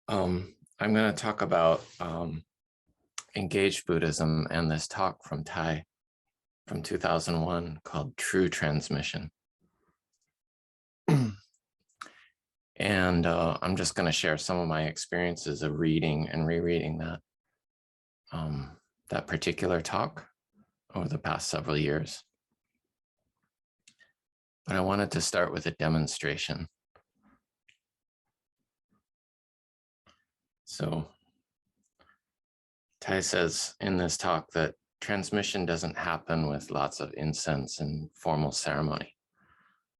I'm going to talk about engaged Buddhism and this talk from Thai from 2001 called True Transmission. And I'm just going to share some of my experiences of reading and rereading that particular talk over the past several years. But I wanted to start with a demonstration. So Thai says in this talk that transmission doesn't happen with lots of incense and formal ceremony,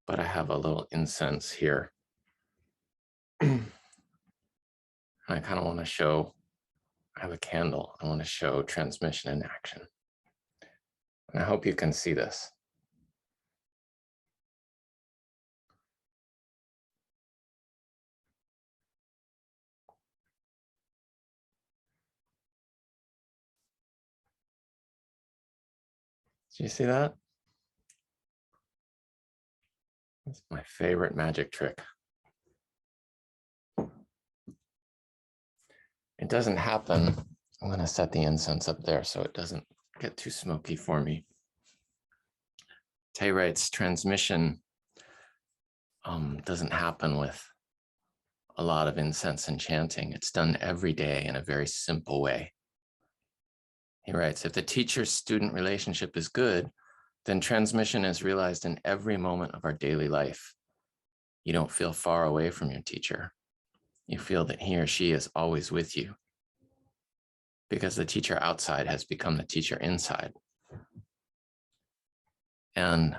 but I have a little incense here. I kind of want to show, I have a candle. I want to show transmission in action. And I hope you can see this. Do you see that? That's my favorite magic trick. It doesn't happen. I'm going to set the incense up there so it doesn't get too smoky for me. Tay writes, transmission doesn't happen with a lot of incense and chanting. It's done every day in a very simple way. He writes, if the teacher-student relationship is good, then transmission is realized in every moment of our daily life. You don't feel far away from your teacher. You feel that he or she is always with you because the teacher outside has become the teacher inside. And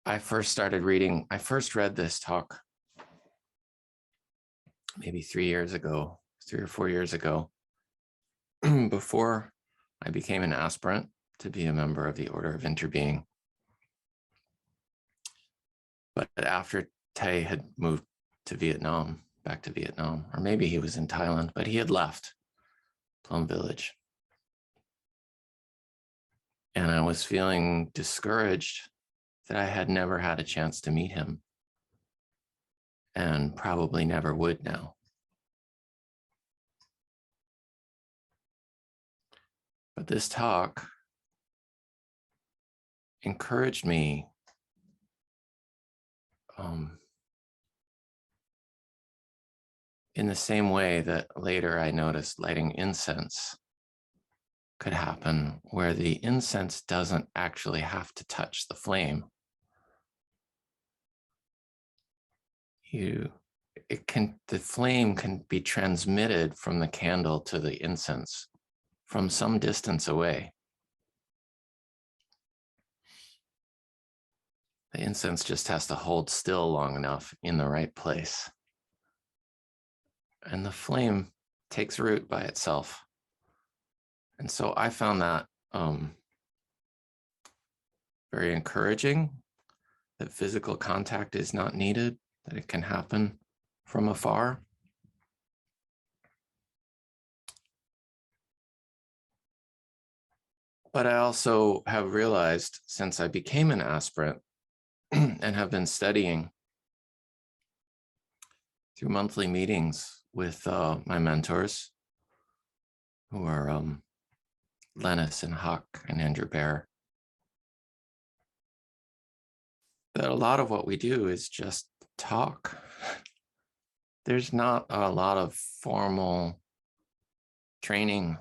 I first read this talk maybe 3 or 4 years ago, before I became an aspirant to be a member of the Order of Interbeing. But after Tay had moved to Vietnam, back to Vietnam, or maybe he was in Thailand, but he had left Plum Village. And I was feeling discouraged that I had never had a chance to meet him and probably never would now. But this talk encouraged me in the same way that later I noticed lighting incense could happen, where the incense doesn't actually have to touch the flame. The flame can be transmitted from the candle to the incense from some distance away. The incense just has to hold still long enough in the right place. And the flame takes root by itself. And so I found that very encouraging, that physical contact is not needed, that it can happen from afar. But I also have realized since I became an aspirant and have been studying through monthly meetings with my mentors, who are Lennis and Huck and Andrew Bear, that a lot of what we do is just talk. There's not a lot of formal training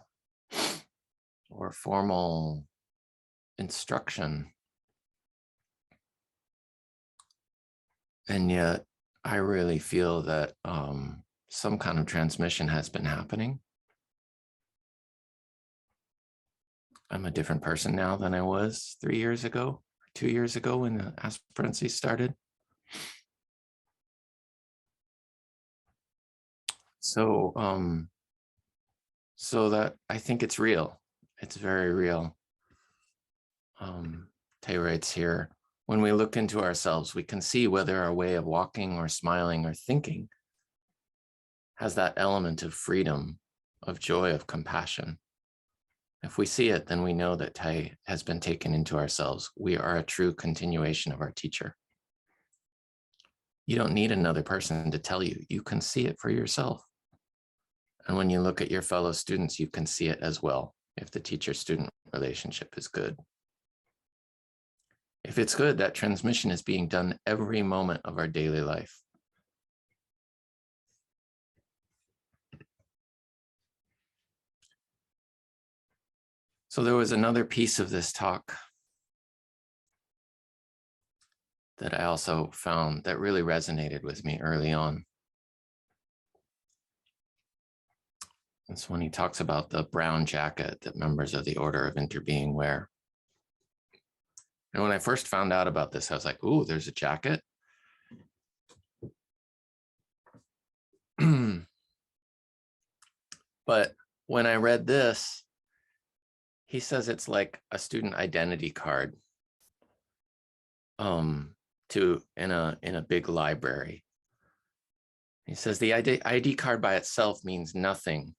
or formal instruction. And yet I really feel that some kind of transmission has been happening. I'm a different person now than I was 3 years ago, 2 years ago when the aspirancy started. So that I think it's real. It's very real. Tay writes here, when we look into ourselves, we can see whether our way of walking or smiling or thinking has that element of freedom, of joy, of compassion. If we see it, then we know that Tay has been taken into ourselves. We are a true continuation of our teacher. You don't need another person to tell you. You can see it for yourself. And when you look at your fellow students, you can see it as well, if the teacher-student relationship is good. If it's good, that transmission is being done every moment of our daily life. So there was another piece of this talk that I also found that really resonated with me early on. It's when he talks about the brown jacket that members of the Order of Interbeing wear. And when I first found out about this, I was like, ooh, there's a jacket. But when I read this, he says it's like a student identity card in a big library. He says the ID card by itself means nothing.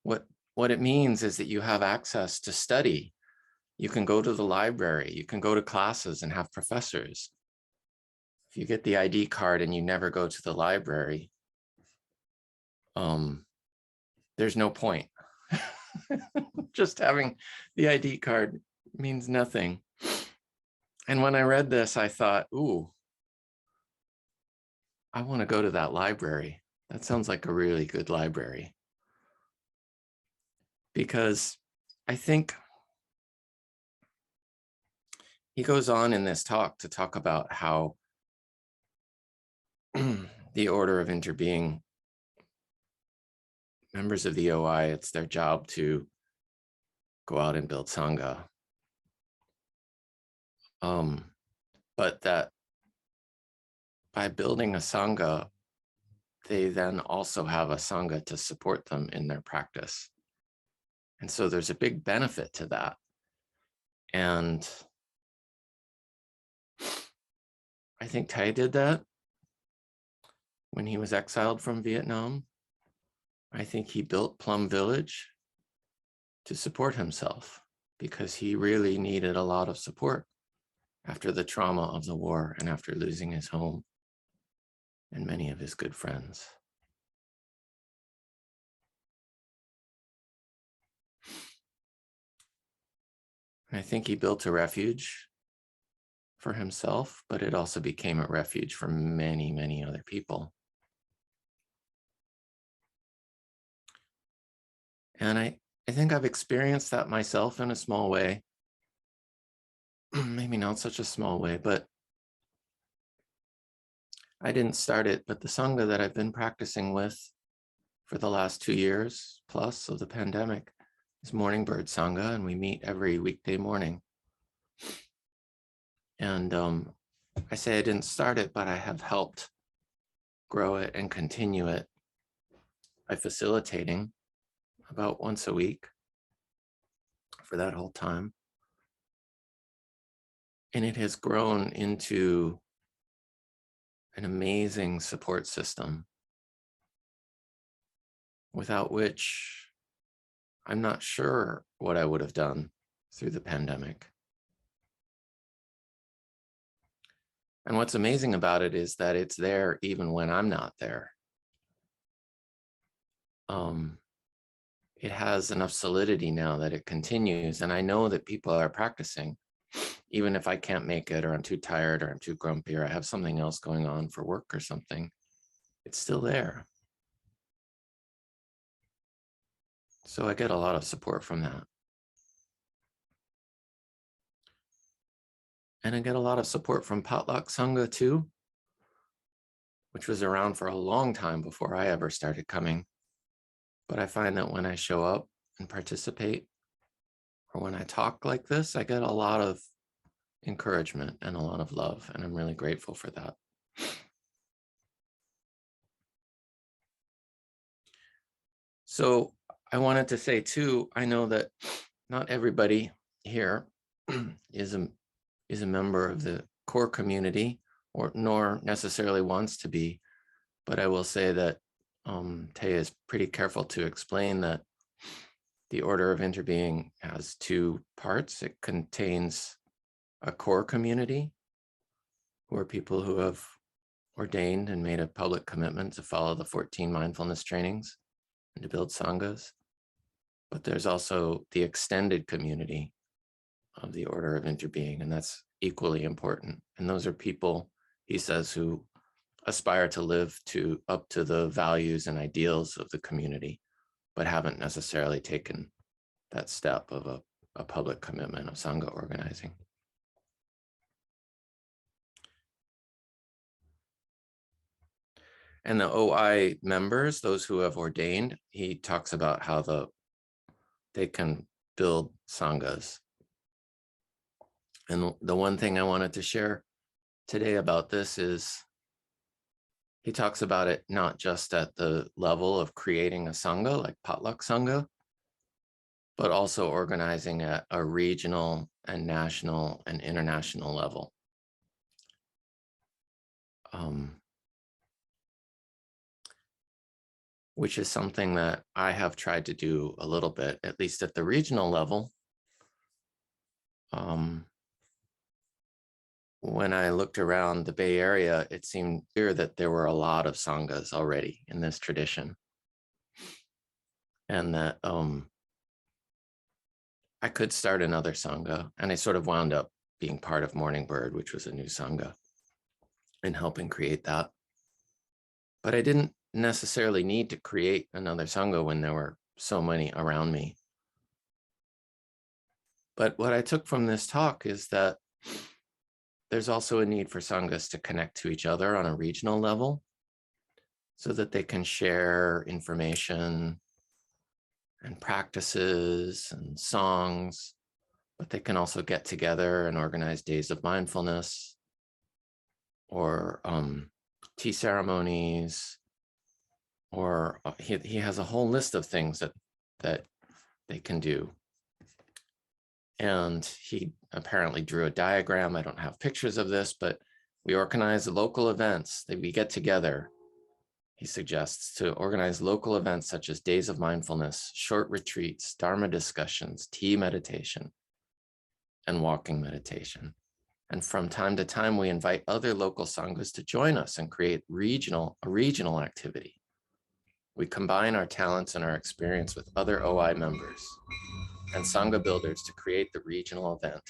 What it means is that you have access to study. You can go to the library, you can go to classes and have professors. If you get the ID card and you never go to the library, there's no point. Just having the ID card means nothing. And when I read this, I thought, ooh, I want to go to that library. That sounds like a really good library. Because I think he goes on in this talk to talk about how the Order of Interbeing, members of the OI, it's their job to go out and build Sangha. But that by building a Sangha, they then also have a Sangha to support them in their practice. And so there's a big benefit to that. And I think Thich did that when he was exiled from Vietnam. I think he built Plum Village to support himself because he really needed a lot of support after the trauma of the war and after losing his home and many of his good friends. And I think he built a refuge for himself, but it also became a refuge for many, many other people. And I think I've experienced that myself in a small way. Maybe not such a small way, but I didn't start it, but the Sangha that I've been practicing with for the last 2 years plus of the pandemic is Morning Bird Sangha, and we meet every weekday morning. And I say I didn't start it, but I have helped grow it and continue it by facilitating about once a week for that whole time. And it has grown into an amazing support system without which I'm not sure what I would have done through the pandemic. And what's amazing about it is that it's there even when I'm not there. It has enough solidity now that it continues. And I know that people are practicing, even if I can't make it, or I'm too tired, or I'm too grumpy, or I have something else going on for work or something, it's still there. So I get a lot of support from that. And I get a lot of support from Potluck Sangha too, which was around for a long time before I ever started coming. But I find that when I show up and participate, or when I talk like this, I get a lot of encouragement and a lot of love, and I'm really grateful for that. So I wanted to say too, I know that not everybody here is a member of the core community, or nor necessarily wants to be, but I will say that Thich is pretty careful to explain that the Order of Interbeing has 2 parts. It contains a core community, who are people who have ordained and made a public commitment to follow the 14 mindfulness trainings and to build sanghas. But there's also the extended community of the Order of Interbeing, and that's equally important. And those are people, he says, who aspire to live up to the values and ideals of the community, but haven't necessarily taken that step of a public commitment of Sangha organizing. And the OI members, those who have ordained, he talks about how they can build sanghas. And the one thing I wanted to share today about this is he talks about it not just at the level of creating a sangha like Potluck Sangha, but also organizing at a regional and national and international level. Which is something that I have tried to do a little bit, at least at the regional level. When I looked around the Bay Area, it seemed clear that there were a lot of sanghas already in this tradition. And that I could start another sangha. And I sort of wound up being part of Morning Bird, which was a new sangha, and helping create that. But I didn't necessarily need to create another sangha when there were so many around me. But what I took from this talk is that there's also a need for sanghas to connect to each other on a regional level so that they can share information and practices and songs, but they can also get together and organize days of mindfulness or tea ceremonies, or he has a whole list of things that they can do. And he apparently drew a diagram. I don't have pictures of this, but we organize local events that we get together. He suggests to organize local events such as days of mindfulness, short retreats, Dharma discussions, tea meditation, and walking meditation. And from time to time, we invite other local sanghas to join us and create a regional activity. We combine our talents and our experience with other OI members and sangha builders to create the regional event.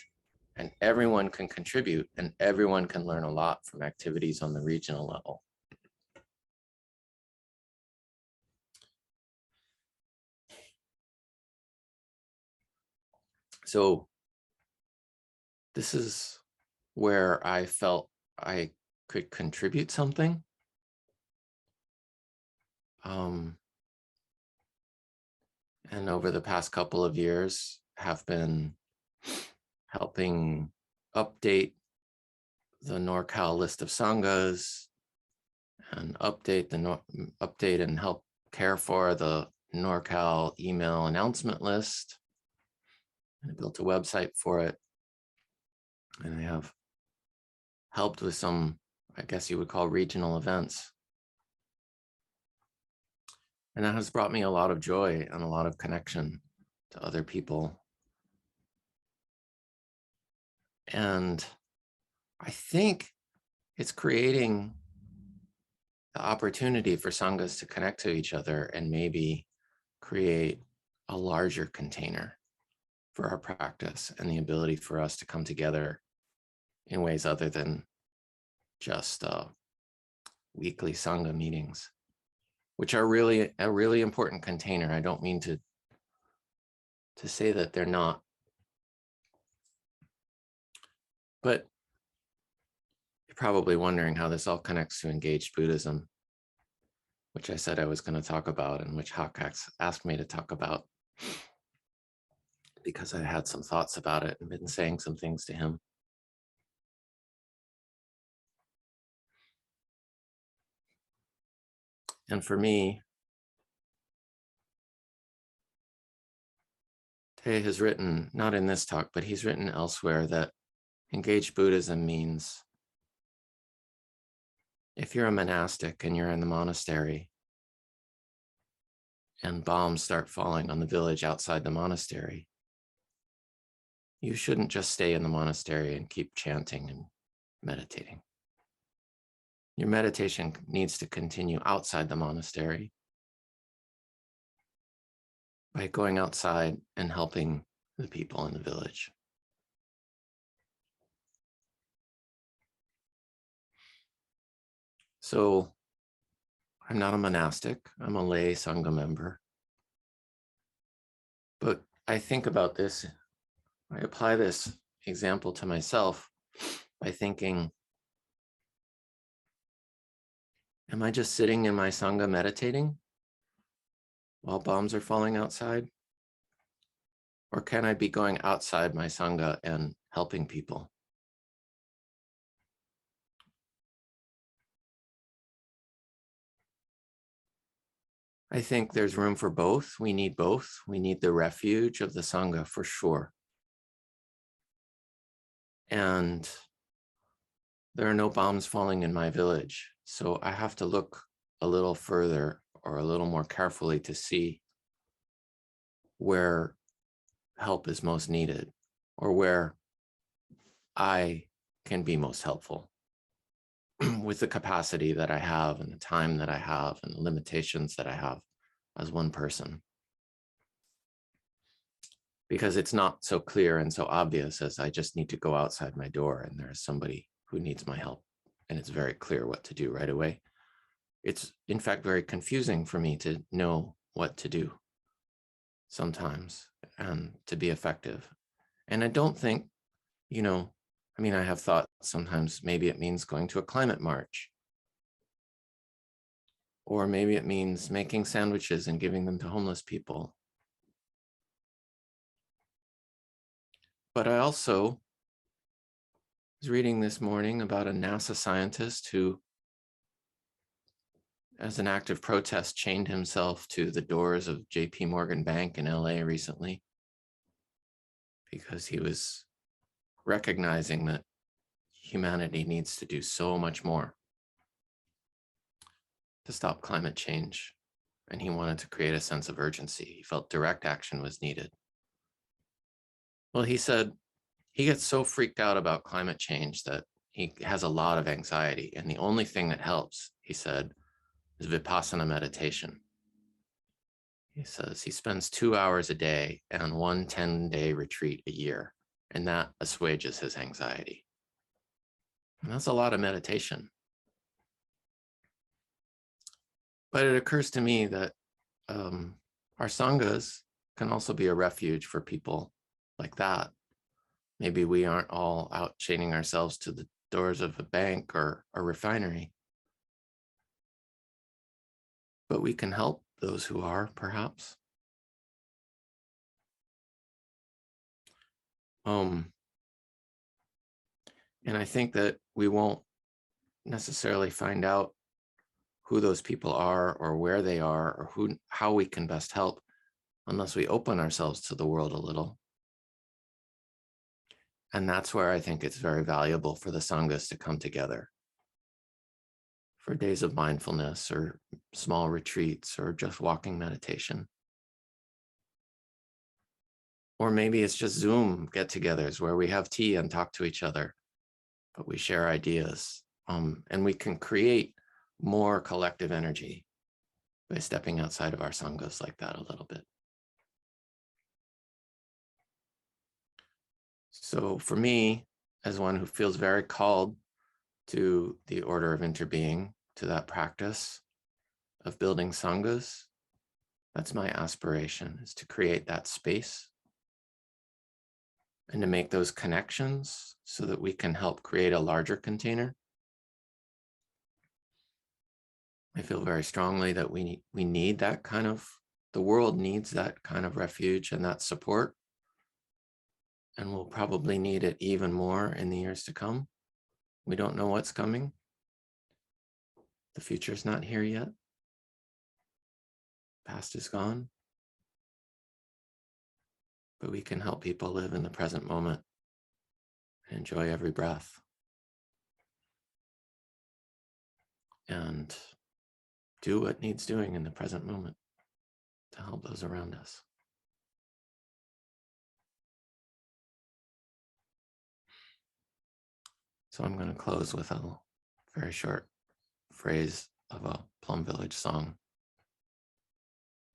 And everyone can contribute and everyone can learn a lot from activities on the regional level. So this is where I felt I could contribute something. And over the past couple of years have been helping update the NorCal list of sanghas and update and help care for the NorCal email announcement list. And I built a website for it. And I have helped with some, I guess you would call, regional events. And that has brought me a lot of joy and a lot of connection to other people. And I think it's creating the opportunity for sanghas to connect to each other and maybe create a larger container for our practice and the ability for us to come together in ways other than just weekly sangha meetings, which are really a really important container. I don't mean to say that they're not, but you're probably wondering how this all connects to engaged Buddhism, which I said I was going to talk about and which Hak asked me to talk about because I had some thoughts about it and been saying some things to him. And for me, Tay has written, not in this talk, but he's written elsewhere, that engaged Buddhism means if you're a monastic and you're in the monastery and bombs start falling on the village outside the monastery, you shouldn't just stay in the monastery and keep chanting and meditating. Your meditation needs to continue outside the monastery by going outside and helping the people in the village. So I'm not a monastic, I'm a lay Sangha member. But I think about this, I apply this example to myself by thinking, am I just sitting in my Sangha meditating while bombs are falling outside? Or can I be going outside my Sangha and helping people? I think there's room for both. We need both. We need the refuge of the Sangha for sure. And there are no bombs falling in my village. So I have to look a little further or a little more carefully to see where help is most needed or where I can be most helpful with the capacity that I have and the time that I have and the limitations that I have as one person. Because it's not so clear and so obvious as I just need to go outside my door and there's somebody who needs my help and it's very clear what to do right away. It's in fact very confusing for me to know what to do sometimes and to be effective. And I don't think, I have thought sometimes maybe it means going to a climate march, or maybe it means making sandwiches and giving them to homeless people. But I also was reading this morning about a NASA scientist who, as an act of protest, chained himself to the doors of JP Morgan Bank in LA recently because he was recognizing that humanity needs to do so much more to stop climate change. And he wanted to create a sense of urgency. He felt direct action was needed. Well, he said he gets so freaked out about climate change that he has a lot of anxiety. And the only thing that helps, he said, is Vipassana meditation. He says he spends 2 hours a day and one 10-day retreat a year, and that assuages his anxiety. And that's a lot of meditation. But it occurs to me that our sanghas can also be a refuge for people like that. Maybe we aren't all out chaining ourselves to the doors of a bank or a refinery, but we can help those who are, perhaps. And I think that we won't necessarily find out who those people are or where they are or how we can best help unless we open ourselves to the world a little. And that's where I think it's very valuable for the sanghas to come together for days of mindfulness or small retreats or just walking meditation. Or maybe it's just Zoom get-togethers where we have tea and talk to each other, but we share ideas. And we can create more collective energy by stepping outside of our sanghas like that a little bit. So for me, as one who feels very called to the Order of Interbeing, to that practice of building sanghas, that's my aspiration, is to create that space and to make those connections so that we can help create a larger container. I feel very strongly that we need that kind of, the world needs that kind of refuge and that support. And we'll probably need it even more in the years to come. We don't know what's coming. The future's not here yet. Past is gone. But we can help people live in the present moment and enjoy every breath. And do what needs doing in the present moment to help those around us. So I'm going to close with a very short phrase of a Plum Village song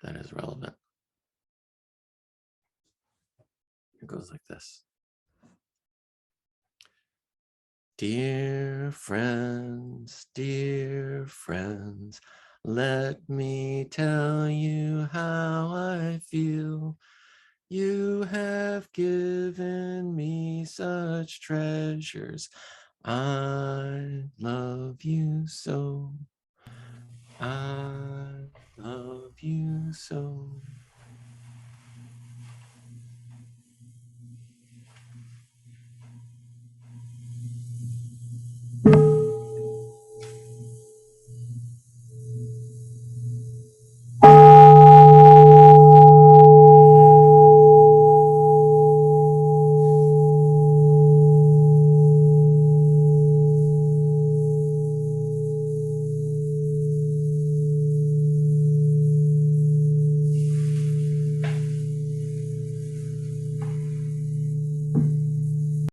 that is relevant. It goes like this. Dear friends, let me tell you how I feel. You have given me such treasures. I love you so. I love you so.